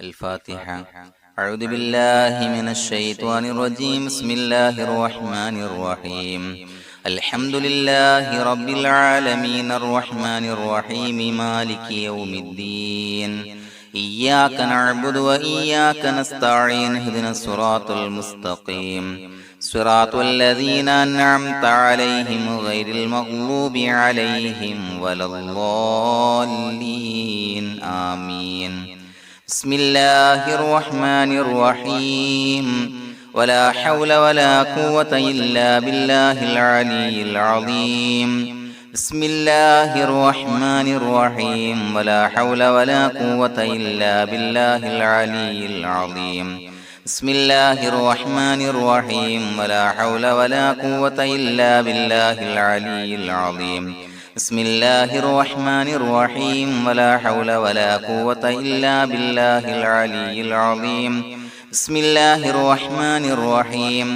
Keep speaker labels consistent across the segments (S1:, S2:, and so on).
S1: الفاتحة. أعوذ بالله من الشيطان الرجيم. بسم الله الرحمن الرحيم. الحمد لله رب العالمين الرحمن الرحيم مالك يوم الدين. إياك نعبد وإياك نستعين. اهدنا الصراط المستقيم صراط الذين أنعمت عليهم غير المغضوب عليهم ولا الضالين. آمين. بسم الله الرحمن الرحيم. ولا حول ولا قوة إلا بالله العلي العظيم. بسم الله الرحمن الرحيم. ولا حول ولا قوة إلا بالله العلي العظيم. بسم الله الرحمن الرحيم. ولا حول ولا قوة إلا بالله العلي العظيم. بسم الله الرحمن الرحيم. ولا حول ولا قوة إلا بالله العلي العظيم. بسم الله الرحمن الرحيم.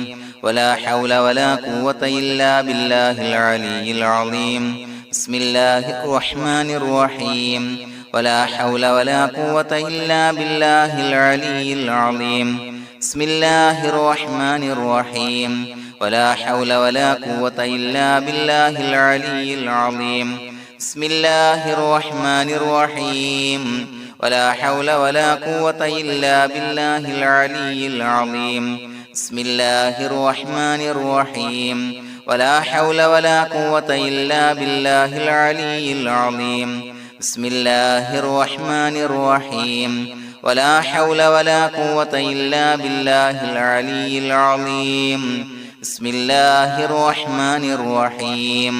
S1: ولا حول ولا قوة إلا بالله العلي العظيم. بسم الله الرحمن الرحيم. ولا حول ولا قوة إلا بالله العلي العظيم. بسم الله الرحمن الرحيم. ولا حول ولا قوة إلا بالله العلي العظيم. بسم الله الرحمن الرحيم. ولا حول ولا قوة إلا بالله العلي العظيم. بسم الله الرحمن الرحيم. ولا حول ولا قوة إلا بالله العلي العظيم. بسم الله الرحمن الرحيم. ولا حول ولا قوة إلا بالله العلي العظيم. بسم الله الرحمن الرحيم.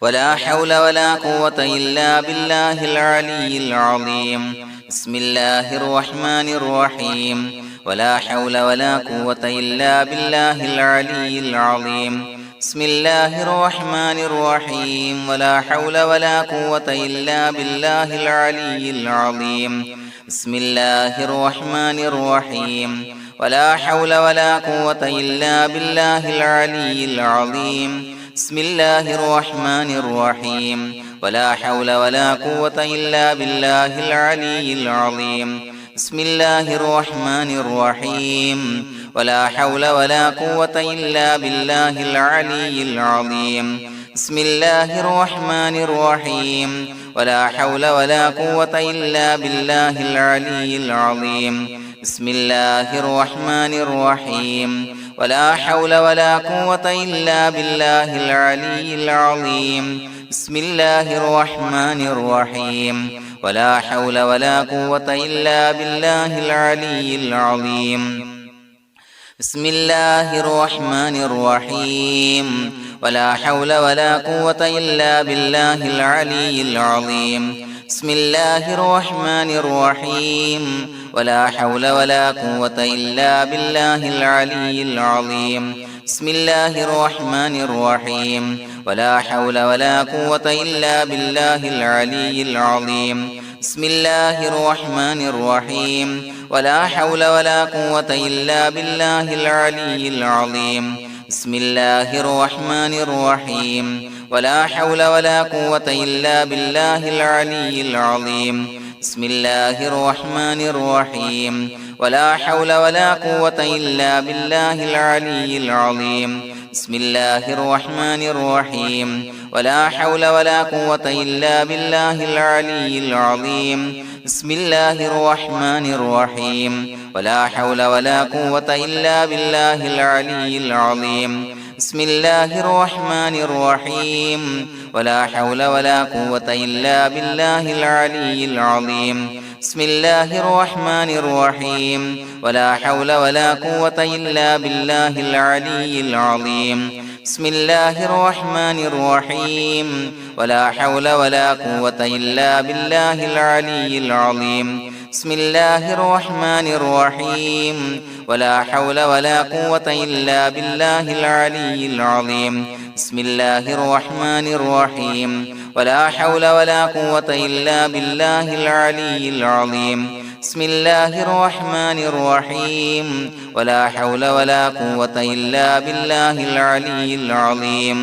S1: ولا حول ولا قوة إلا بالله العلي العظيم. بسم الله الرحمن الرحيم. ولا حول ولا قوة إلا بالله العلي العظيم. بسم الله الرحمن الرحيم. ولا حول ولا قوة إلا بالله العلي العظيم. بسم الله الرحمن الرحيم. ولا حول ولا قوة إلا بالله العلي العظيم. بسم الله الرحمن الرحيم. ولا حول ولا قوة إلا بالله العلي العظيم. بسم الله الرحمن الرحيم. ولا حول ولا قوة إلا بالله العلي العظيم. بسم الله الرحمن الرحيم. ولا حول ولا قوة إلا بالله العلي العظيم. بسم الله الرحمن الرحيم. ولا حول ولا قوة إلا بالله العلي العظيم. بسم الله الرحمن الرحيم. ولا حول ولا قوة إلا بالله العلي العظيم. بسم الله الرحمن الرحيم. ولا حول ولا قوة إلا بالله العلي العظيم. بسم الله الرحمن الرحيم. ولا حول ولا قوة إلا بالله العلي العظيم. بسم الله الرحمن الرحيم. ولا حول ولا قوة إلا بالله العلي العظيم. بسم الله الرحمن الرحيم. ولا حول ولا قوة إلا بالله العلي العظيم. بسم الله الرحمن الرحيم. ولا حول ولا قوة إلا بالله العلي العظيم. بسم الله الرحمن الرحيم. ولا حول ولا قوة إلا بالله العلي العظيم. بسم الله الرحمن الرحيم. ولا حول ولا قوة إلا بالله العلي العظيم. بسم الله الرحمن الرحيم. ولا حول ولا قوة إلا بالله العلي العظيم. بسم الله الرحمن الرحيم. ولا حول ولا قوة إلا بالله العلي العظيم. بسم الله الرحمن الرحيم. ولا حول ولا قوة إلا بالله العلي العظيم. بسم الله الرحمن الرحيم. ولا حول ولا قوة إلا بالله العلي العظيم. بسم الله الرحمن الرحيم. ولا حول ولا قوة إلا بالله العلي العظيم. بسم الله الرحمن الرحيم. ولا حول ولا قوة إلا بالله العلي العظيم. بسم الله الرحمن الرحيم. ولا حول ولا قوة إلا بالله العلي العظيم.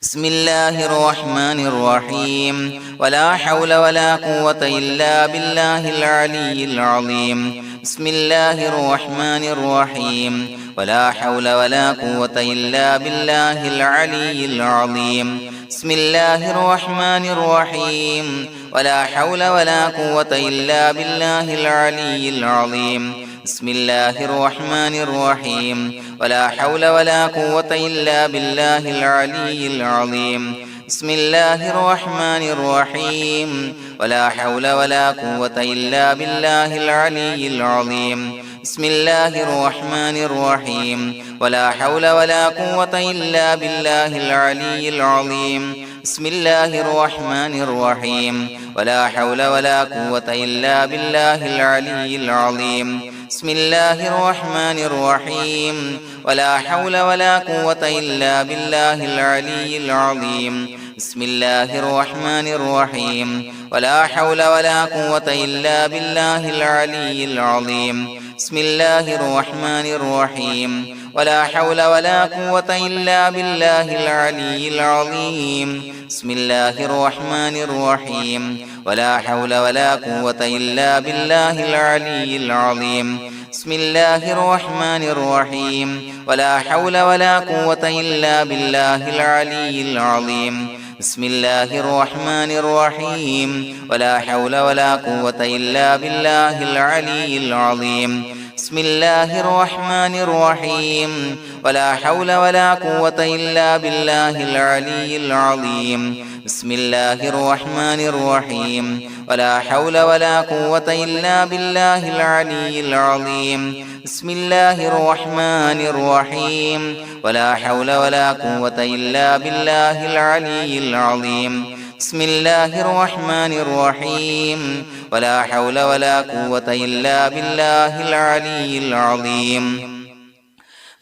S1: بسم الله الرحمن الرحيم ولا حول ولا قوة إلا بالله العلي العظيم بسم الله الرحمن الرحيم ولا حول ولا قوة إلا بالله العلي العظيم بسم الله الرحمن الرحيم ولا حول ولا قوة إلا بالله العلي العظيم بسم الله الرحمن الرحيم ولا حول ولا قوة إلا بالله العلي العظيم بسم الله الرحمن الرحيم ولا حول ولا قوة إلا بالله العلي العظيم بسم الله الرحمن الرحيم ولا حول ولا قوة إلا بالله العلي العظيم بسم الله الرحمن الرحيم ولا حول ولا قوة إلا بالله العلي العظيم بسم الله الرحمن الرحيم ولا حول ولا قوة إلا بالله العلي العظيم بسم الله الرحمن الرحيم ولا حول ولا قوة إلا بالله العلي العظيم بسم الله الرحمن الرحيم ولا حول ولا قوة إلا بالله العلي العظيم بسم الله الرحمن الرحيم ولا حول ولا قوة إلا بالله العلي العظيم بسم الله الرحمن الرحيم ولا حول ولا قوة إلا بالله العلي العظيم بسم الله الرحمن الرحيم ولا حول ولا قوة إلا بالله العلي العظيم بسم الله الرحمن الرحيم ولا حول ولا قوة إلا بالله العلي العظيم بسم الله الرحمن الرحيم ولا حول ولا قوة إلا بالله العلي العظيم بسم الله الرحمن الرحيم ولا حول ولا قوة إلا بالله العلي العظيم بسم الله الرحمن الرحيم ولا حول ولا قوة إلا بالله العلي العظيم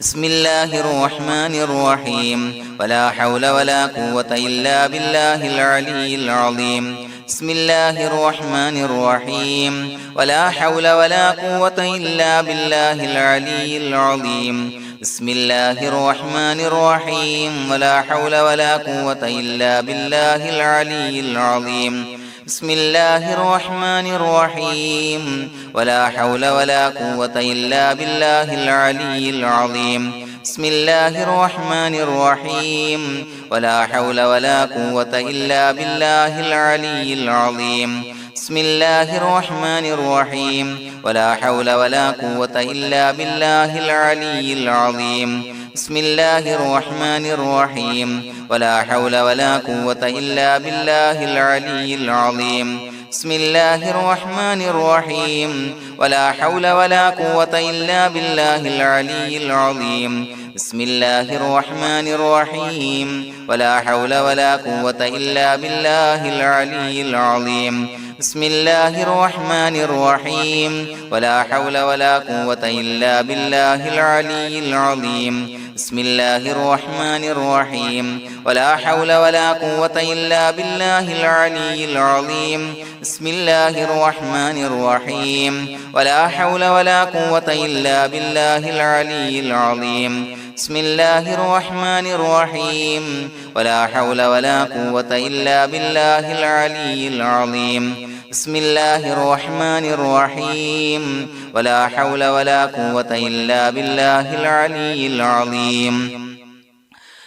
S1: بسم الله الرحمن الرحيم ولا حول ولا قوة إلا بالله العلي العظيم بسم الله الرحمن الرحيم ولا حول ولا قوة إلا بالله العلي العظيم بسم الله الرحمن الرحيم ولا حول ولا قوة إلا بالله العلي العظيم بسم الله الرحمن الرحيم ولا حول ولا قوة إلا بالله العلي العظيم بسم الله الرحمن الرحيم ولا حول ولا قوة إلا بالله العلي العظيم بسم الله الرحمن الرحيم ولا حول ولا قوة إلا بالله العلي العظيم بسم الله الرحمن الرحيم ولا حول ولا قوة إلا بالله العلي العظيم بسم الله الرحمن الرحيم ولا حول ولا قوة إلا بالله العلي العظيم بسم الله الرحمن الرحيم ولا حول ولا قوة إلا بالله العلي العظيم بسم الله الرحمن الرحيم ولا حول ولا قوة إلا بالله العلي العظيم بسم الله الرحمن الرحيم ولا حول ولا قوة إلا بالله العلي العظيم بسم الله الرحمن الرحيم ولا حول ولا قوة إلا بالله العلي العظيم بسم الله الرحمن الرحيم ولا حول ولا قوة إلا بالله العلي العظيم بسم الله الرحمن الرحيم ولا حول ولا قوة إلا بالله العلي العظيم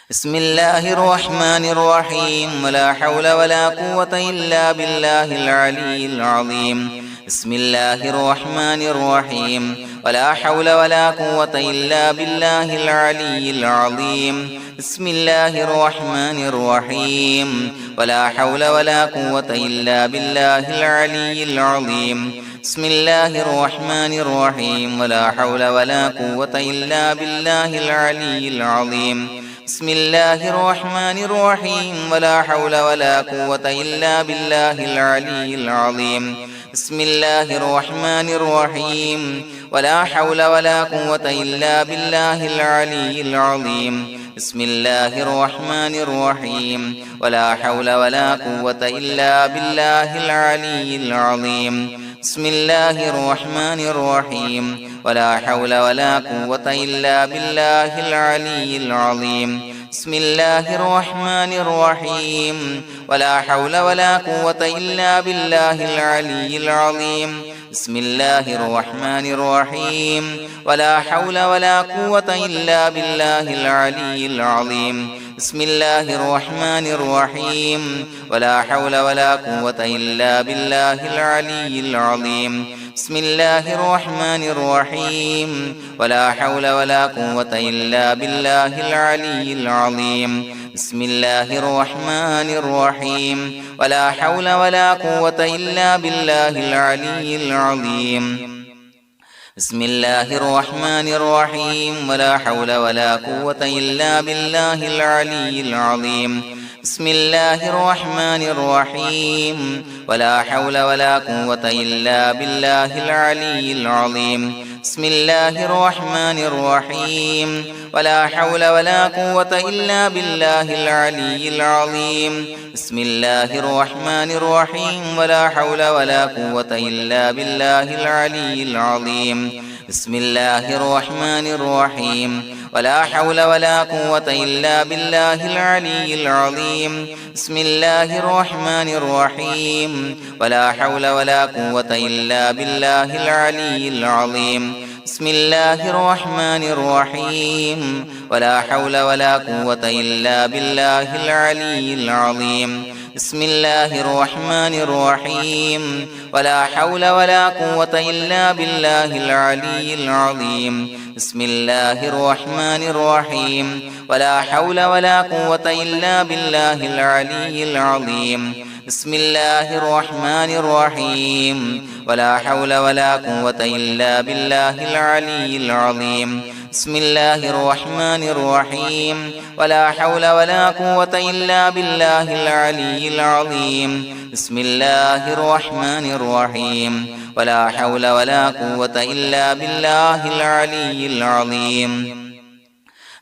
S1: بسم الله الرحمن الرحيم ولا حول ولا قوة إلا بالله العلي العظيم بسم الله الرحمن الرحيم ولا حول ولا قوة إلا بالله العلي العظيم بسم الله الرحمن الرحيم ولا حول ولا قوة إلا بالله العلي العظيم بسم الله الرحمن الرحيم ولا حول ولا قوة إلا بالله العلي العظيم بسم الله الرحمن الرحيم ولا حول ولا قوة إلا بالله العلي العظيم بسم الله الرحمن الرحيم ولا حول ولا قوة إلا بالله العلي العظيم بسم الله الرحمن الرحيم ولا حول ولا قوة إلا بالله العلي العظيم بسم الله الرحمن الرحيم ولا حول ولا قوة إلا بالله العلي العظيم بسم الله الرحمن الرحيم ولا حول ولا قوة إلا بالله العلي العظيم بسم الله الرحمن الرحيم ولا حول ولا قوة إلا بالله العلي العظيم بسم الله الرحمن الرحيم ولا حول ولا قوة إلا بالله العلي العظيم بسم الله الرحمن الرحيم ولا حول ولا قوة إلا بالله العلي العظيم بسم الله الرحمن الرحيم ولا حول ولا قوة إلا بالله العلي العظيم بسم الله الرحمن الرحيم ولا حول ولا قوة إلا بالله العلي العظيم بسم الله الرحمن الرحيم ولا حول ولا قوة إلا بالله العلي العظيم بسم الله الرحمن الرحيم ولا حول ولا قوة إلا بالله العلي العظيم بسم الله الرحمن الرحيم ولا حول ولا قوة إلا بالله العلي العظيم بسم الله الرحمن الرحيم ولا حول ولا قوة إلا بالله العلي العظيم بسم الله الرحمن الرحيم ولا حول ولا قوة إلا بالله العلي العظيم بسم الله الرحمن الرحيم ولا حول ولا قوة إلا بالله العلي العظيم بسم الله الرحمن الرحيم ولا حول ولا قوة إلا بالله العلي العظيم بسم الله الرحمن الرحيم ولا حول ولا قوة إلا بالله العلي العظيم بسم الله الرحمن الرحيم ولا حول ولا قوة إلا بالله العلي العظيم بسم الله الرحمن الرحيم ولا حول ولا قوة إلا بالله العلي العظيم بسم الله الرحمن الرحيم ولا حول ولا قوة إلا بالله العلي العظيم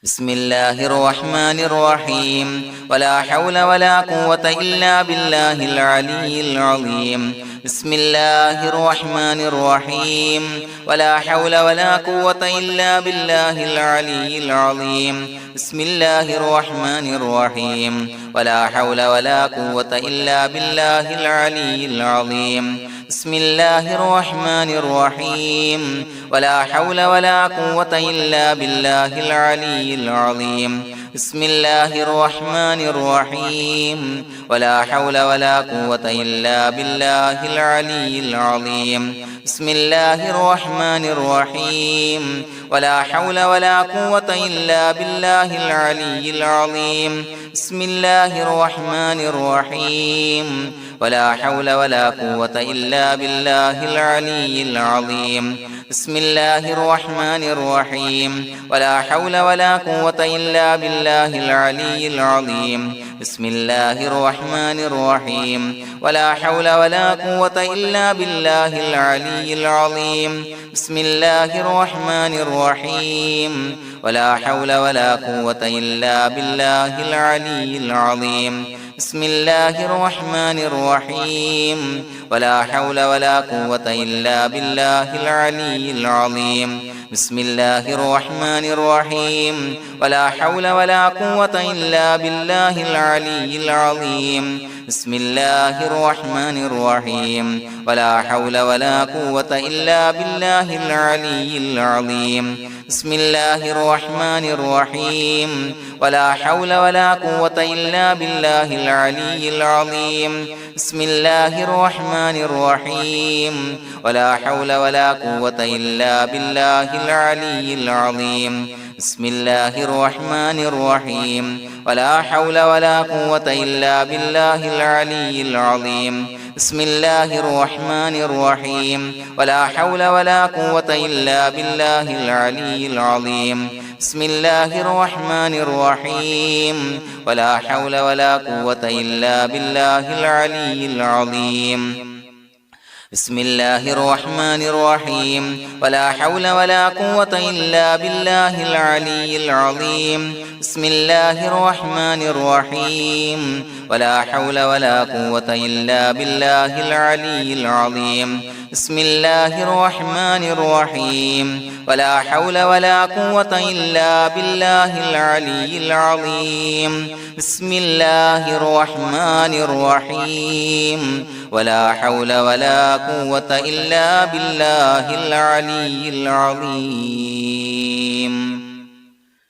S1: بسم الله الرحمن الرحيم ولا حول ولا قوة إلا بالله العلي العظيم بسم الله الرحمن الرحيم ولا حول ولا قوة إلا بالله العلي العظيم بسم الله الرحمن الرحيم ولا حول ولا قوة إلا بالله العلي العظيم بسم الله الرحمن الرحيم ولا حول ولا قوة إلا بالله العلي العظيم بسم الله الرحمن الرحيم ولا حول ولا قوة إلا بالله العلي العظيم بسم الله الرحمن الرحيم ولا حول ولا قوة إلا بالله العلي العظيم بسم الله الرحمن الرحيم ولا حول ولا قوة إلا بالله العلي العظيم بسم الله الرحمن الرحيم ولا حول ولا قوة إلا بالله العلي العظيم بسم الله الرحمن الرحيم ولا حول ولا قوة إلا بالله العلي العظيم بسم الله الرحمن الرحيم ولا حول ولا قوة إلا بالله العلي العظيم بسم الله الرحمن الرحيم ولا حول ولا قوة إلا بالله العلي العظيم بسم الله الرحمن الرحيم ولا حول ولا قوة إلا بالله العلي العظيم بسم الله الرحمن الرحيم ولا حول ولا قوة إلا بالله العلي العظيم بسم الله الرحمن الرحيم ولا حول ولا قوة إلا بالله العلي العظيم بسم الله الرحمن الرحيم ولا حول ولا قوة إلا بالله العلي العظيم بسم الله الرحمن الرحيم ولا حول ولا قوة إلا بالله العلي العظيم بسم الله الرحمن الرحيم ولا حول ولا قوة إلا بالله العلي العظيم بسم الله الرحمن الرحيم ولا حول ولا قوة إلا بالله العلي العظيم بسم الله الرحمن الرحيم ولا حول ولا قوة إلا بالله العلي العظيم بسم الله الرحمن الرحيم ولا حول ولا قوة إلا بالله العلي العظيم بسم الله الرحمن الرحيم ولا حول ولا قوة إلا بالله العلي العظيم بسم الله الرحمن الرحيم ولا حول ولا قوة إلا بالله العلي العظيم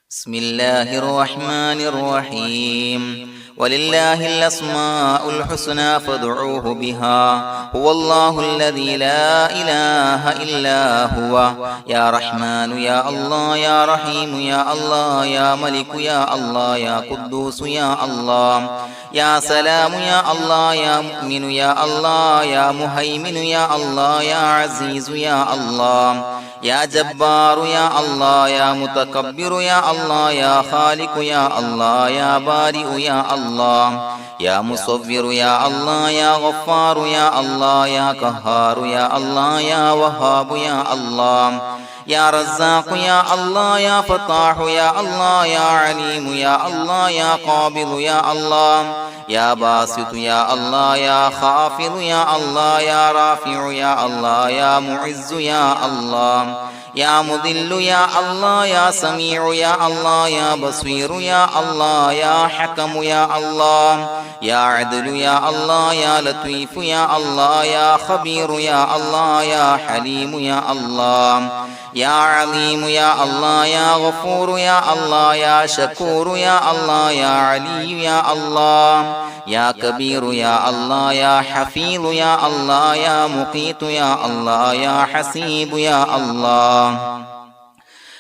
S1: بسم الله الرحمن الرحيم ولله الأسماء الحسنى فادعوه بها هو الله الذي لا إله إلا هو يا رحمن يا الله يا رحيم يا الله يا ملك يا الله يا قدوس يا الله يا سلام يا الله يا مؤمن يا الله يا مهيمن يا الله يا عزيز يا الله يا جبار يا الله يا متكبر يا الله يا خالق يا الله يا بارئ يا الله يا مصور يا الله يا غفار يا الله يا قهار يا الله يا وهاب يا الله يا رزاق يا الله يا فتاح يا الله يا عليم يا الله يا قابض يا الله يا باسط يا الله يا خافض يا الله يا رافع يا الله يا معز يا الله يا مذل يا الله يا سميع يا الله يا بصير يا الله يا حكم يا الله يا عدل يا الله يا لطيف يا الله يا خبير يا الله يا حليم يا الله يا عليم يا الله يا غفور يا الله يا شكور يا الله يا علي يا الله يا كبير يا الله يا حفيظ يا الله يا مقيت يا الله يا حسيب يا الله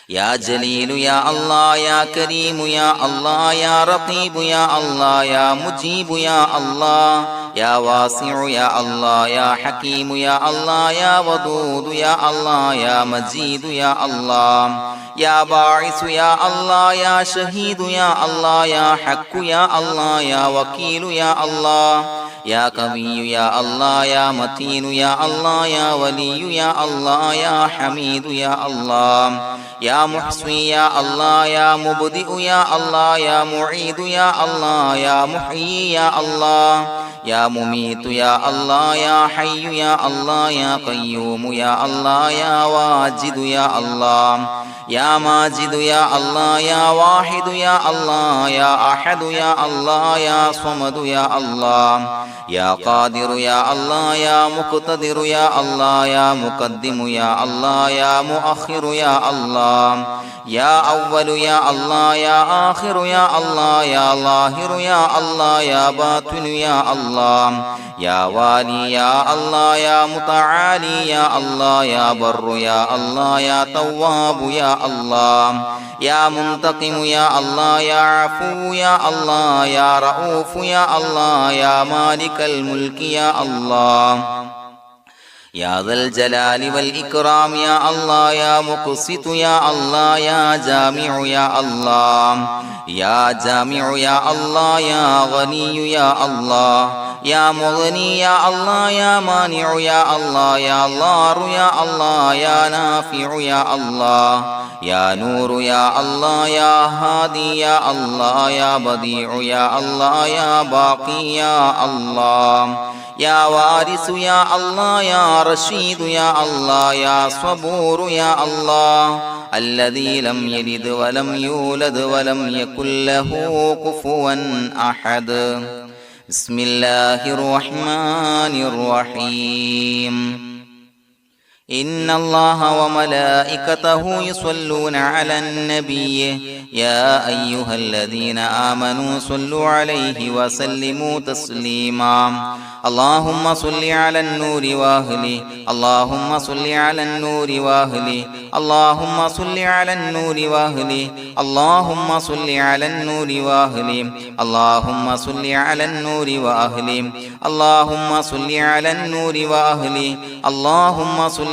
S1: يا جليل يا الله يا كريم يا الله يا رقيب يا الله يا مجيب يا الله يا واسع يا الله يا حكيم يا الله يا ودود يا الله يا مجيد يا الله يا باعث يا الله يا شهيد يا الله يا حق يا الله يا وكيل يا الله يا قوي يا الله يا متين يا الله يا ولي يا الله يا حميد يا الله يا محصي يا الله يا مبدئ يا الله يا معيد يا الله يا محيي يا الله يا مميت يا الله يا حي يا الله يا قيوم يا الله يا واجد يا الله يا ماجد يا الله يا واحد يا الله يا أحد يا الله يا صمد يا الله يا قادر يا الله يا مقتدر يا الله يا مقدم يا الله يا مؤخر يا الله يا أول يا الله يا آخر يا الله يا ظاهر يا الله يا باطن يا الله يا والي يا الله يا متعالي يا الله يا بر يا الله يا تواب يا الله يا منتقم يا الله يا عفو يا الله يا رؤوف يا الله يا مالك الملك يا الله يا ذا الجلال والإكرام يا الله يا مقسط يا الله يا جامع يا الله يا جامع يا الله يا غني يا الله يا مغني يا الله يا مانع يا الله يا ضار يا الله يا نافع يا الله يا نور يا الله يا هادي يا الله يا بديع يا الله يا باقي يا الله يا وارث يا الله يا رشيد يا الله يا صبور يا الله الذي لم يلد ولم يولد ولم يكن له كفوا أحد بسم الله الرحمن الرحيم إن الله وملائكته يصلون على النبي يا أيها الذين آمنوا صلوا عليه وسلموا تسليما اللهم صل على النور وأهله اللهم صل على النور وأهله اللهم صل على النور وأهله اللهم صل على النور وأهله اللهم صل على النور وأهله اللهم صل على النور وأهله اللهم صل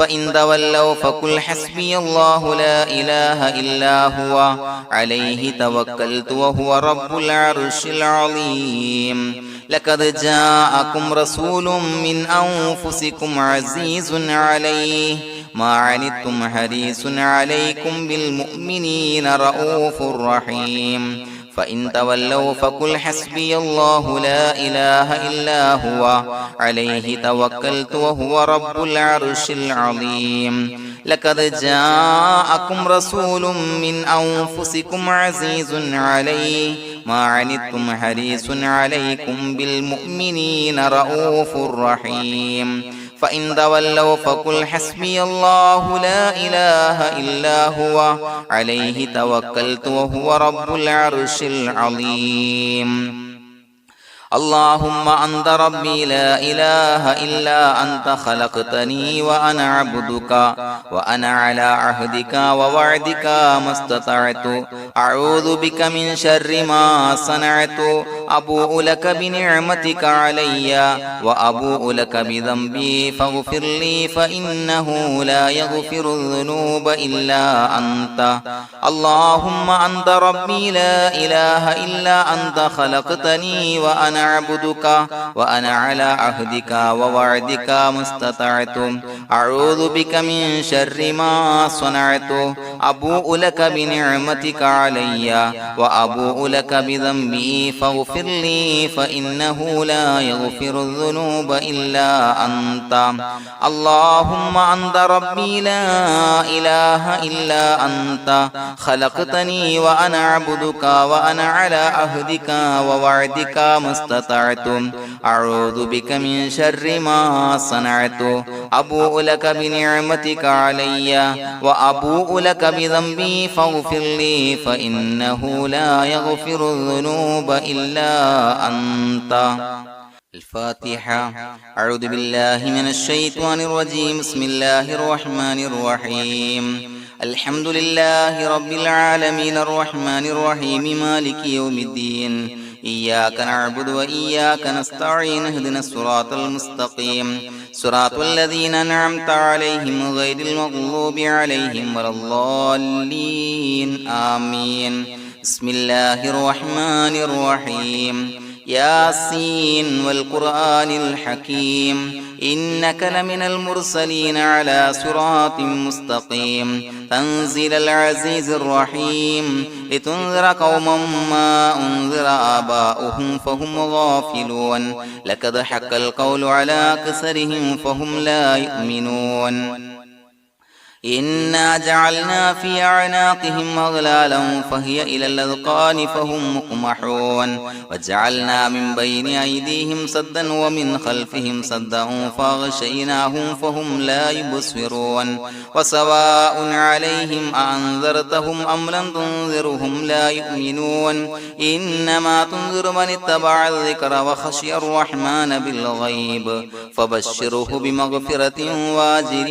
S1: فإن تولوا فقل حسبي الله لا إله إلا هو عليه توكلت وهو رب العرش العظيم لقد جاءكم رسول من أنفسكم عزيز عليه ما عنتم حريص عليكم بالمؤمنين رؤوف رحيم فإن تولوا فقل حسبي الله لا إله إلا هو عليه توكلت وهو رب العرش العظيم لقد جاءكم رسول من أنفسكم عزيز عليه ما عنتم حريص عليكم بالمؤمنين رؤوف رحيم فإن تولوا فقل حسبي الله لا إله إلا هو عليه توكلت وهو رب العرش العظيم اللهم أنت ربي لا إله إلا أنت خلقتني وأنا عبدك وأنا على عهدك ووعدك ما استطعت أعوذ بك من شر ما صنعت أبوء لك بنعمتك علي وأبوء لك بذنبي فاغفر لي فإنه لا يغفر الذنوب إلا أنت اللهم أنت ربي لا إله إلا أنت خلقتني وأنا عبدك وأنا على عهدك ووعدك ما استطعت أعوذ بك من شر ما صنعت أبوء لك بنعمتك علي وأبوء لك بذنبي فاغفر لي فإنه لا يغفر الذنوب إلا أنت اللهم أنت ربي لا إله إلا أنت خلقتني وأنا عبدك وأنا على عهدك ووعدك ما استطعت أعوذ بك من شر ما صنعت أبوء لك بنعمتك علي وأبوء لك بذنبي فاغفر لي فإنه لا يغفر الذنوب إلا أنت الفاتحة أعوذ بالله من الشيطان الرجيم بسم الله الرحمن الرحيم الحمد لله رب العالمين الرحمن الرحيم مالك يوم الدين إياك نعبد وإياك نستعين اهدنا الصراط المستقيم صراط الذين أنعمت عليهم غير المغضوب عليهم ولا الضالين آمين بسم الله الرحمن الرحيم ياسين والقرآن الحكيم إنك لمن المرسلين على صراط مستقيم تنزيل العزيز الرحيم لتنذر قوما ما أنذر آباؤهم فهم غافلون لقد حق القول على أكثرهم فهم لا يؤمنون إنا جعلنا في أعناقهم أغلالا فهي إلى الأذقان فهم مقمحون وجعلنا من بين أيديهم سدا ومن خلفهم سدا فأغشيناهم فهم لا يبصرون وسواء عليهم أأنذرتهم أم لم تنذرهم لا يؤمنون إنما تنذر من اتبع الذكر وخشي الرحمن بالغيب فبشره بمغفرة وأجر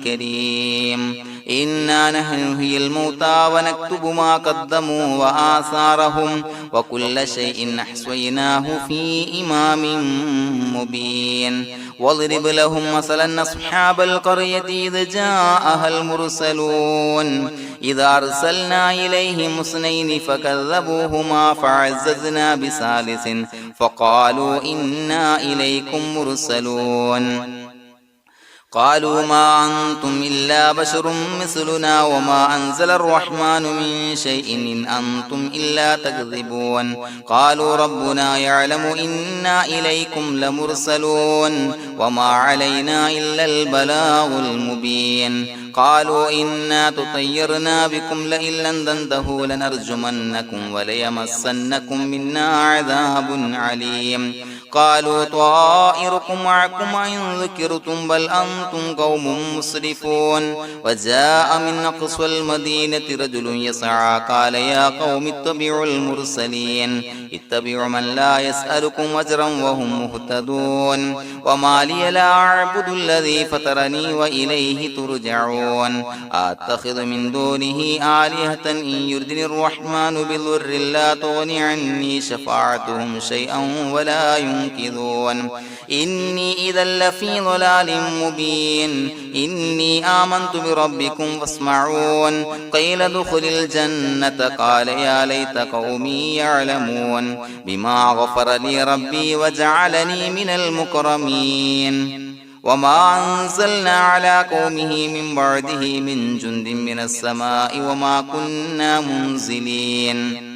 S1: كريم إنا نحن نحيي الموتى ونكتب ما قدموا وآثارهم وكل شيء أحصيناه في إمام مبين واضرب لهم مثلا أصحاب القرية إذ جاءها المرسلون إذا أرسلنا إليهم اثنين فكذبوهما فعززنا بثالث فقالوا إنا إليكم مرسلون قالوا ما أنتم إلا بشر مثلنا وما أنزل الرحمن من شيء إن أنتم إلا تكذبون قالوا ربنا يعلم إنا إليكم لمرسلون وما علينا إلا البلاغ المبين قالوا إنا تطيرنا بكم لئن لم تنتهوا لنرجمنكم وليمسنكم منا عذاب عليم قالوا طائركم معكم إن ذكرتم بل أنتم قوم مسرفون وجاء من أقصى المدينة رجل يسعى قال يا قوم اتبعوا المرسلين اتبعوا من لا يسألكم أجرا وهم مهتدون وما لي لا أعبد الذي فطرني وإليه ترجعون أتخذ من دونه آلهة إن يردني الرحمن بضر لا تغني عني شفاعتهم شيئا ولا ينصرون ينكثون إني إذا لفي ضلال مبين إني آمنت بربكم فاسمعون قيل ادخل الجنة قال يا ليت قومي يعلمون بما غفر لي ربي وجعلني من المكرمين وما أنزلنا على قومه من بعده من جند من السماء وما كنا منزلين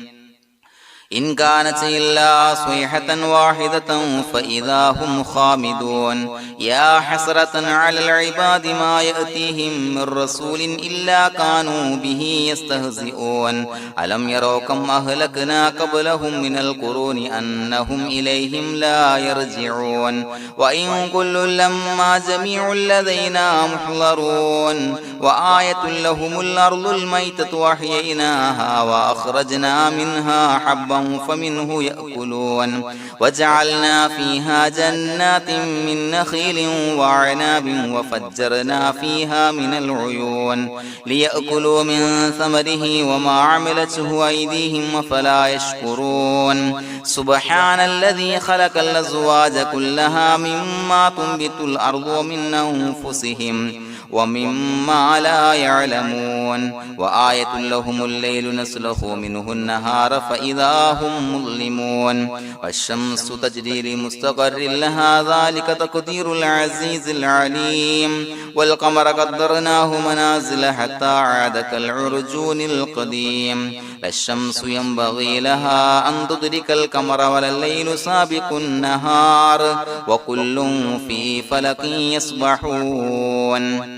S1: إن كانت إلا صيحة واحدة فإذا هم خامدون يا حسرة على العباد ما يأتيهم من رسول إلا كانوا به يستهزئون ألم يروا كم أهلكنا قبلهم من القرون أنهم إليهم لا يرجعون وإن كل لما جميع لدينا محضرون وآية لهم الأرض الميتة وأحييناها وأخرجنا منها حبا فمنه يأكلون وجعلنا فيها جنات من نخيل وعناب وفجرنا فيها من العيون ليأكلوا من ثمره وما عملته أيديهم فلا يشكرون سبحان الذي خلق الأزواج كلها مما تنبت الأرض ومن أنفسهم ومما لا يعلمون وآية لهم الليل نسلخ منه النهار فإذا هم مظلمون والشمس تجري لمستقر لها ذلك تقدير العزيز العليم والقمر قدرناه منازل حتى عاد كالعرجون القديم لا الشمس ينبغي لها أن تدرك القمر ولا الليل سابق النهار وكل في فلك يسبحون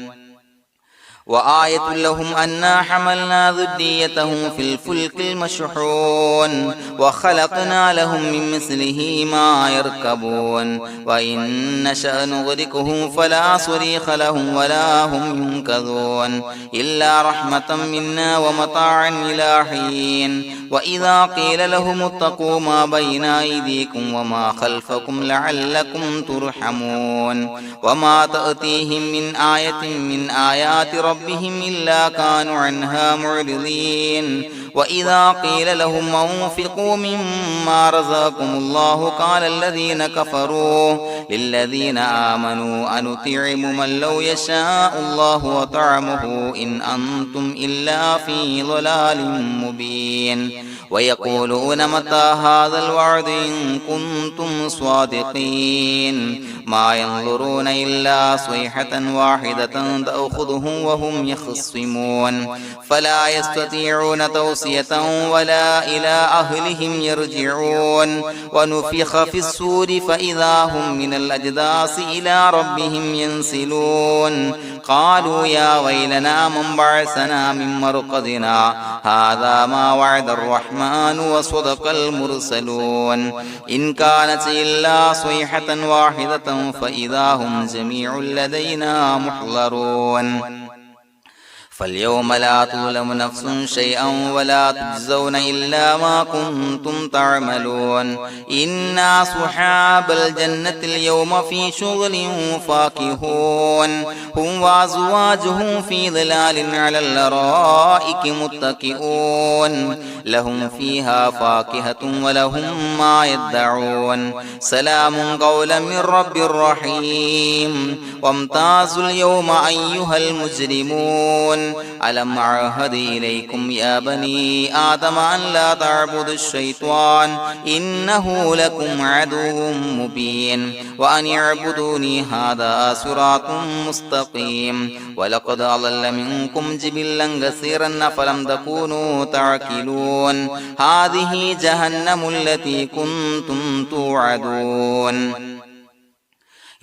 S1: وآية لهم أنا حملنا ذريتهم في الفلك المشحون وخلقنا لهم من مثله ما يركبون وإن نشأ نغرقهم فلا صريخ لهم ولا هم ينقذون إلا رحمة منا ومتاعا إلى حين وإذا قيل لهم اتقوا ما بين أيديكم وما خلفكم لعلكم ترحمون وما تأتيهم من آية من آيات ربهم إلا كانوا عنها معرضين وإذا قيل لهم أنفقوا مما رزقكم الله قال الذين كفروا للذين آمنوا أنطعم من لو يشاء الله وطعمه إن أنتم إلا في ضلال مبين ويقولون متى هذا الوعد إن كنتم صادقين ما ينظرون إلا صيحة واحدة تأخذهم وهم يخصمون فلا يستطيعون توصية ولا إلى أهلهم يرجعون ونفخ في الصور فإذا هم من الأجداث إلى ربهم ينسلون قالوا يا ويلنا من بعثنا من مرقدنا هذا ما وعد الرحمن وصدق المرسلون إن كانت إلا صيحة واحدة فإذا هم جميع لدينا محضرون فاليوم لا تظلم نفس شيئا ولا تجزون إلا ما كنتم تعملون إنا أصحاب الجنة اليوم في شغل فاكهون هم وأزواجهم في ظلال على الأرائك متكئون لهم فيها فاكهة ولهم ما يدعون سلام قولا من رب رحيم وامتازوا اليوم أيها المجرمون ألم أعهد إليكم يا بني آدم أن لا تعبدوا الشيطان إنه لكم عدو مبين وأن اعبدوني هذا صراط مستقيم ولقد أضل منكم جبلا كثيرا فلم تكونوا تعقلون هذه جهنم التي كنتم توعدون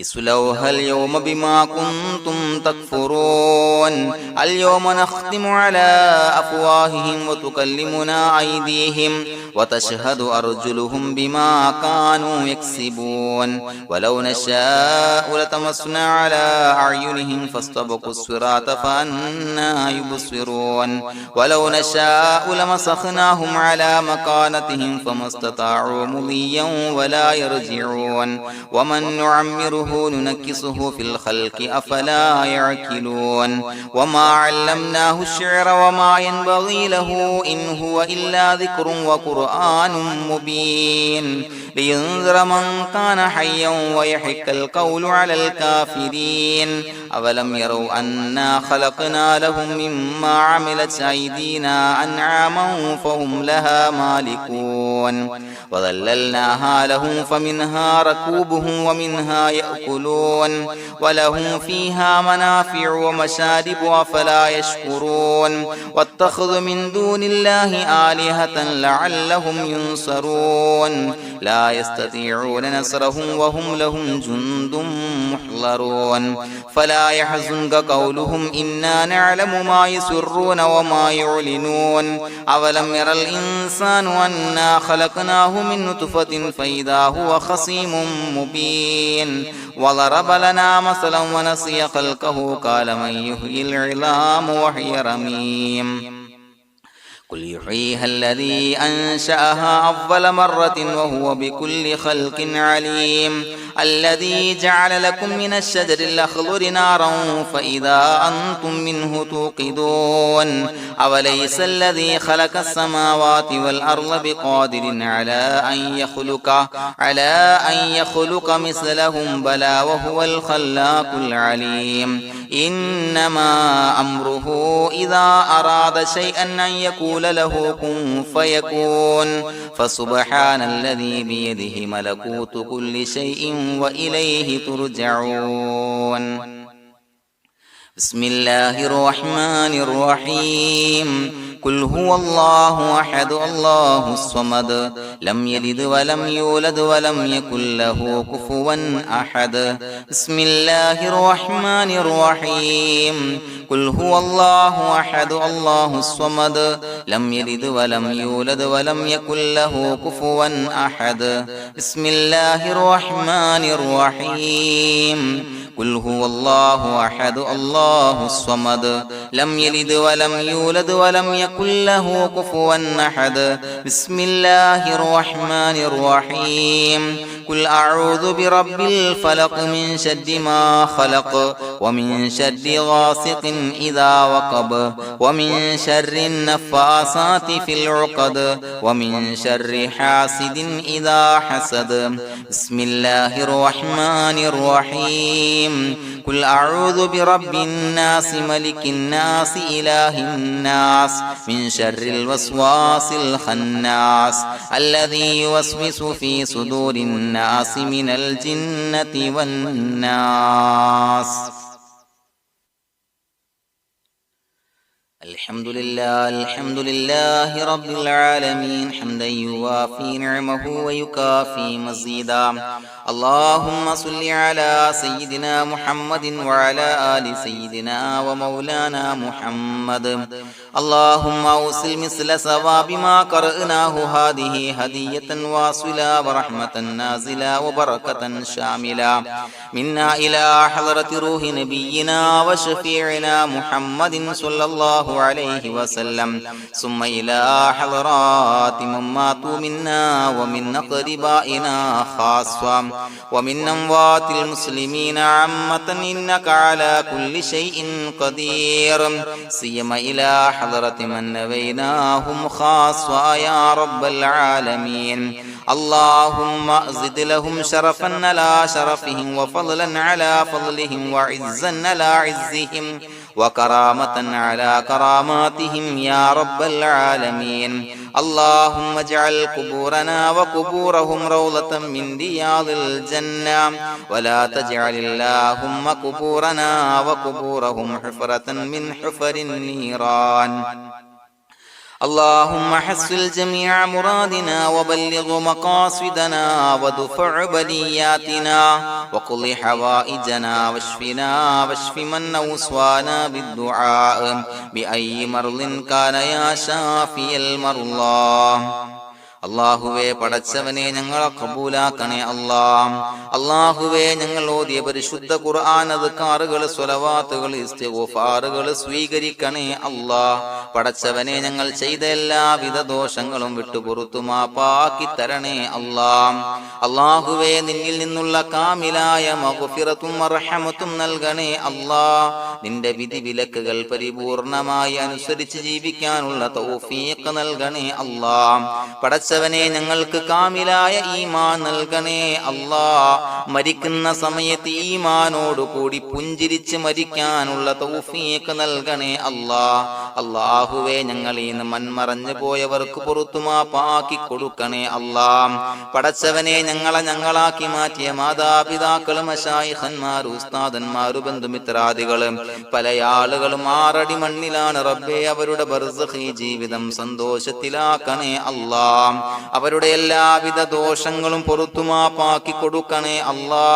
S1: اصلوها اليوم بما كنتم تكفرون اليوم نختم على أفواههم وتكلمنا أيديهم وتشهد أرجلهم بما كانوا يكسبون ولو نشاء لتمسنا على أعينهم فاستبقوا الصراط فأنى يبصرون ولو نشاء لمسخناهم على مكانتهم فما استطاعوا مضيا ولا يرجعون ومن نعمره نعمره ننكسه في الخلق أفلا يعقلون وما علمناه الشعر وما ينبغي له إن هو إلا ذكر وقرآن مبين لينذر من كان حيا ويحق القول على الكافرين أولم يروا أنا خلقنا لهم مما عملت أيدينا أنعاما فهم لها مالكون وظللناها لهم فمنها ركوبهم ومنها يأكلون ولهم فيها منافع ومشارب أفلا يشكرون واتخذوا من دون الله آلهة لعلهم ينصرون لا يستطيعون نصرهم وهم لهم جند محضرون فلا يحزنك قولهم إنا نعلم ما يسرون وما يعلنون أولم ير الإنسان أنا خلقناه من نطفة فإذا هو خصيم مبين وضرب لنا مثلا ونسي خلقه قال من يحيي العظام وهي رميم قل يحييها الذي أنشأها أول مرة وهو بكل خلق عليم الذي جعل لكم من الشجر الأخضر نارا فإذا أنتم منه توقدون أوليس الذي خلق السماوات والأرض بقادر على أن يخلق مثلهم بلى وهو الخلاق العليم إنما أمره إذا أراد شيئا أن يقول له كن فيكون فسبحان الذي بيده ملكوت كل شيء وإليه ترجعون بسم الله الرحمن الرحيم قل هو الله أحد الله الصمد لم يلد ولم يولد ولم يكن له كفوا أحد بسم الله الرحمن الرحيم قل هو الله أحد الله الصمد لم يلد ولم يولد ولم يكن له كفوا أحد بسم الله الرحمن الرحيم قل هو الله أحد الله الصمد لم يلد ولم يولد ولم يكن له كفوا أحد بسم الله الرحمن الرحيم قل أعوذ برب الفلق من شر ما خلق ومن شر غاسق إذا وقب ومن شر النفاثات في العقد ومن شر حاسد إذا حسد بسم الله الرحمن الرحيم قل أعوذ برب الناس ملك الناس إله الناس من شر الوسواس الخناس الذي يوسوس في صدور الناس من الجنة والناس الحمد لله رب العالمين حمدا يوافي نعمه ويكافي مزيدا اللهم صل على سيدنا محمد وعلى آل سيدنا ومولانا محمد اللهم أوصل مثل ثواب ما قرأناه هذه هدية واصلة ورحمة نازلة وبركة شاملة منا إلى حضرة روح نبينا وشفيعنا محمد صلى الله عليه وسلم ثم إلى حضرات من ماتوا منا ومن أقربائنا خاصة ومن أموات المسلمين عامة إنك على كل شيء قدير سيما إلى حضرة من نبيناهم خاصة يا رب العالمين اللهم زد لهم شرفا على شرفهم وفضلا على فضلهم وعزا على عزهم وكرامة على كراماتهم يا رب العالمين اللهم اجعل قبورنا وقبورهم روضة من رياض الجنة ولا تجعل اللهم قبورنا وقبورهم حفرة من حفر النيران اللهم حصل جميع مرادنا وبلغ مقاصدنا ودفع بلياتنا وقض حوائجنا واشفنا واشف من أوصانا بالدعاء بأي مرض كان يا شافي المرضى അല്ലാഹുവേ പടച്ചവനെ ഞങ്ങളെ ഖബൂലാക്കണേ അല്ലാ. അല്ലാഹുവേ ഞങ്ങൾ ഓതിയ പരിശുദ്ധ ഖുർആൻ അദ്കാറുകൾ സ്വലവാത്തുകൾ ഇസ്തിഗ്ഫാറുകൾ സ്വീകരിക്കണേ അല്ലാ. പടച്ചവനെ ഞങ്ങൾ ചെയ്ത എല്ലാവിധ ദോഷങ്ങളും വിട്ടുപുറത്തു മാപ്പാക്കി തരണേ അല്ലാ. അല്ലാഹുവേ നിന്നിൽ നിന്നുള്ള കാമിലായ മഗ്ഫിറത്തും റഹ്മത്തും നൽകണേ അല്ലാ. നിന്റെ വിധി വിലക്കുകൾ പരിപൂർണമായി അനുസരിച്ച് ജീവിക്കാനുള്ള തൗഫീഖ് നൽകണേ അല്ലാ. പടച്ചവനെ ഞങ്ങൾക്ക് കാമിലായ ഈമാൻ നൽകണേ അല്ലാ. മരിക്കുന്ന സമയത്ത് ഈമാനോട് കൂടി പുഞ്ചിരിച്ച് മരിക്കാനുള്ള തൗഫീഖ് നൽകണേ അല്ലാ. അല്ലാഹുവേ ഞങ്ങളിൽ നിന്ന് മൺമറഞ്ഞു പോയവർക്ക് പുറത്തു മാപ്പാക്കി കൊടുക്കണേ അല്ലാ. പടച്ചവനെ ഞങ്ങളാക്കി മാറ്റിയ മാതാപിതാക്കളും മശായിഖന്മാരും ഉസ്താദന്മാരും ബന്ധുമിത്രാദികളും പല ആളുകളും 6 അടി മണ്ണിലാണ് റബ്ബേ. അവരുടെ ബർസഖി ജീവിതം സന്തോഷത്തിലാക്കണേ അല്ലാ. അവരുടെ എല്ലാവിധ ദോഷങ്ങളും പുറത്തു മാപ്പാക്കി കൊടുക്കണേ അല്ലാ.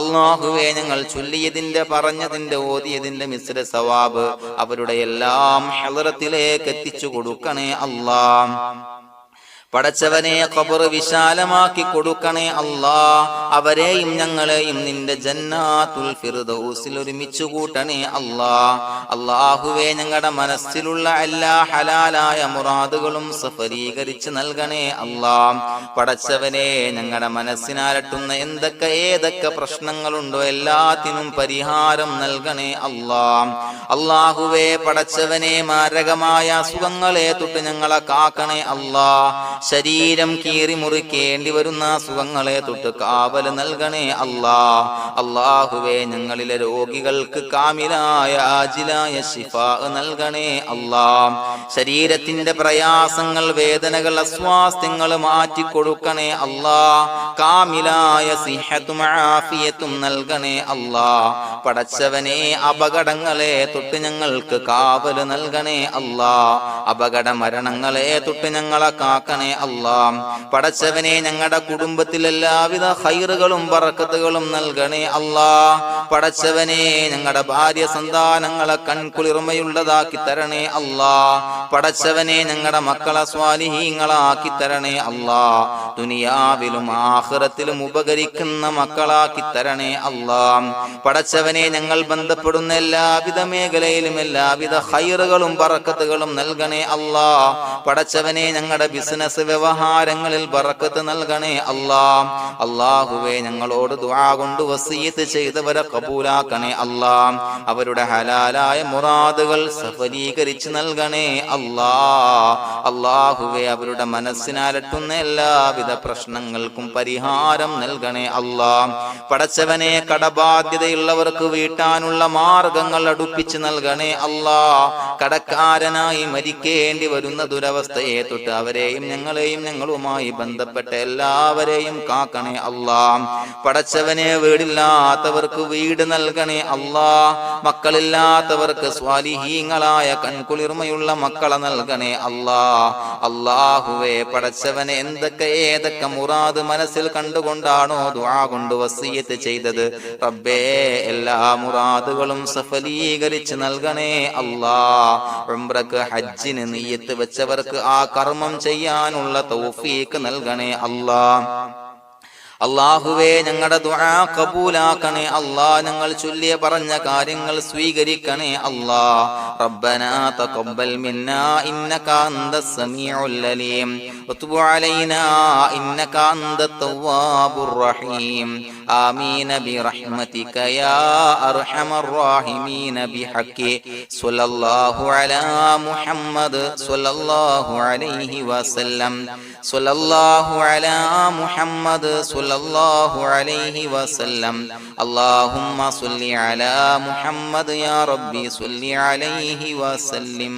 S1: അല്ലാഹുവേ ഞങ്ങൾ ചൊല്ലിയതിന്റെ പറഞ്ഞതിന്റെ ഓതിയതിന്റെ മിശ്ര സവാബ് അവരുടെ എല്ലാം ഹളറത്തിലേക്ക് എത്തിച്ചു കൊടുക്കണേ അല്ലാ. പടച്ചവനെ ഖബർ വിശാലമാക്കി കൊടുക്കണേ അല്ലാ. അവരെയും ഞങ്ങളെയും നിന്റെ ജന്നാത്തുൽ ഫിർദൗസിൽ ഒരുമിച്ച് കൂട്ടണേ അല്ലാ. അല്ലാഹുവേ ഞങ്ങളുടെ മനസ്സിലുള്ള എല്ലാ ഹലാലായ മുറാദുകളും സഫലീകരിച്ച് നൽകണേ അല്ലാ. പടച്ചവനെ ഞങ്ങളുടെ മനസ്സിനാലട്ടുന്ന ഏതൊക്കെ പ്രശ്നങ്ങളുണ്ടോ എല്ലാത്തിനും പരിഹാരം നൽകണേ അല്ലാ. അല്ലാഹുവേ പടച്ചവനെ മാരകമായ അസുഖങ്ങളെ തൊട്ട് ഞങ്ങളെ കാക്കണേ അല്ലാ. ശരീരം കീറി മുറിക്കേണ്ടി വരുന്ന അസുഖങ്ങളെ തൊട്ട് കാവല് നൽകണേ അല്ലാ. അല്ലാഹുവേ ഞങ്ങളിലെ രോഗികൾക്ക് കാമിലായ ആജിലായ ശിഫാ നൽകണേ അല്ലാ. ശരീരത്തിന്റെ പ്രയാസങ്ങൾ വേദനകൾ അസ്വാസ്ഥ്യങ്ങൾ മാറ്റിക്കൊടുക്കണേ അല്ലാ. കാമിലായ സിഹത്തും ആഫിയത്തും നൽകണേ അല്ലാ. പടച്ചവനെ അപകടങ്ങളെ തൊട്ട് ഞങ്ങൾക്ക് കാവല് നൽകണേ അല്ലാ. അപകട മരണങ്ങളെ തൊട്ട് ഞങ്ങളെ കാക്കണേ അല്ലാ. പടച്ചവനെ ഞങ്ങളുടെ കുടുംബത്തിൽ എല്ലാവിധ ഖൈറുകളും ബറക്കത്തുകളും നൽകണേ അല്ലാ. പടച്ചവനെ ഞങ്ങളുടെ ഭാര്യ സന്താനങ്ങളെ കൺകുളിർമയുള്ളതാക്കി തരണേ അല്ലാ. പടച്ചവനെ ഞങ്ങളുടെ മക്കളെ സ്വാലിഹീങ്ങളാക്കി തരണേ അല്ലാ. ദുനിയാവിലും ആഖിറത്തിലും ഉപകരിക്കുന്ന മക്കളാക്കി തരണേ അല്ലാ. പടച്ചവനെ ഞങ്ങൾ ബന്ധപ്പെടുന്ന എല്ലാവിധ മേഖലയിലും എല്ലാവിധ ഖൈറുകളും ബറക്കത്തുകളും നൽകണേ അല്ലാ. പടച്ചവനെ ഞങ്ങളുടെ ബിസിനസ് വ്യവഹാരങ്ങളിൽ ബറക്കത്ത് നൽകണേ അല്ലാ. അല്ലാഹുവേ ഞങ്ങളോട് ദുആ കൊണ്ട് വസിയത്ത് ചെയ്തവരെ കബൂലാക്കണേ അല്ലാ. അവരുടെ ഹലാലായ മുറാദുകൾ സഫലീകരിച്ച് നൽകണേ അല്ലാ. അല്ലാഹുവേ അവരുടെ മനസ്സിനാലട്ടുന്ന എല്ലാവിധ പ്രശ്നങ്ങൾക്കും പരിഹാരം നൽകണേ അല്ലാ. പടച്ചവനെ കടബാധ്യതയുള്ളവർക്ക് വീട്ടാനുള്ള മാർഗങ്ങൾ അടുപ്പിച്ച് നൽകണേ അല്ലാ. കടക്കാരനായി മരിക്കേണ്ടി വരുന്ന ദുരവസ്ഥയെ തൊട്ട് അവരെയും ഞങ്ങളെയും ഞങ്ങളുമായി ബന്ധപ്പെട്ട എല്ലാവരെയും കാക്കണേ അല്ലാ. പടച്ചവനെ വീടില്ലാത്തവർക്ക് വീട് നൽകണേ അല്ലാ. മക്കളില്ലാത്തവർക്ക് സ്വാലിഹീങ്ങളായ കൺകുളിർമയുള്ള മക്കളെ നൽകണേ അല്ലാ. അല്ലാഹുവേ പടച്ചവനെ ഏതൊക്കെ മുറാദ് മനസ്സിൽ കണ്ടുകൊണ്ടാണോ ദുആ കൊണ്ട് വസിയത്ത് ചെയ്തത് റബ്ബേ എല്ലാ മുറാദുകളും സഫലീകരിച്ച് നൽകണേ അല്ലാ. ഉംറക്ക് ഹജ്ജിന് നിയ്യത്ത് വെച്ചവർക്ക് ആ കർമ്മം ചെയ്യാനുള്ള തൗഫീഖ് നൽകണേ അല്ലാ. അല്ലാഹുവേ ഞങ്ങളുടെ ദുആ ഖബൂലാക്കണേ അല്ലാ. ഞങ്ങൾ ചൊല്ലിയ പറഞ്ഞ കാര്യങ്ങൾ സ്വീകരിക്കണേ അല്ലാ. റബ്ബനാ തഖബ്ബൽ മിന്നാ ഇന്നക അന്തസ് സമീഉൽ അലീം വതുബ് അലൈനാ ഇന്നക അന്തത് തവ്വാബുർ റഹീം. ആമീൻ ബിറഹ്മതിക യാ അർഹമർ റഹീമീൻ ബിഹഖി സ്വല്ലല്ലാഹു അലാ മുഹമ്മദ് സ്വല്ലല്ലാഹു അലൈഹി വസല്ലം. സ്വല്ലല്ലാഹു അലാ മുഹമ്മദ് സ്വല്ലല്ലാഹു അലൈഹി വസല്ലം. അല്ലാഹുമ്മ സ്വല്ലി അലാ മുഹമ്മദ് യാ റബ്ബി സ്വല്ലി അലൈഹി വസല്ലം.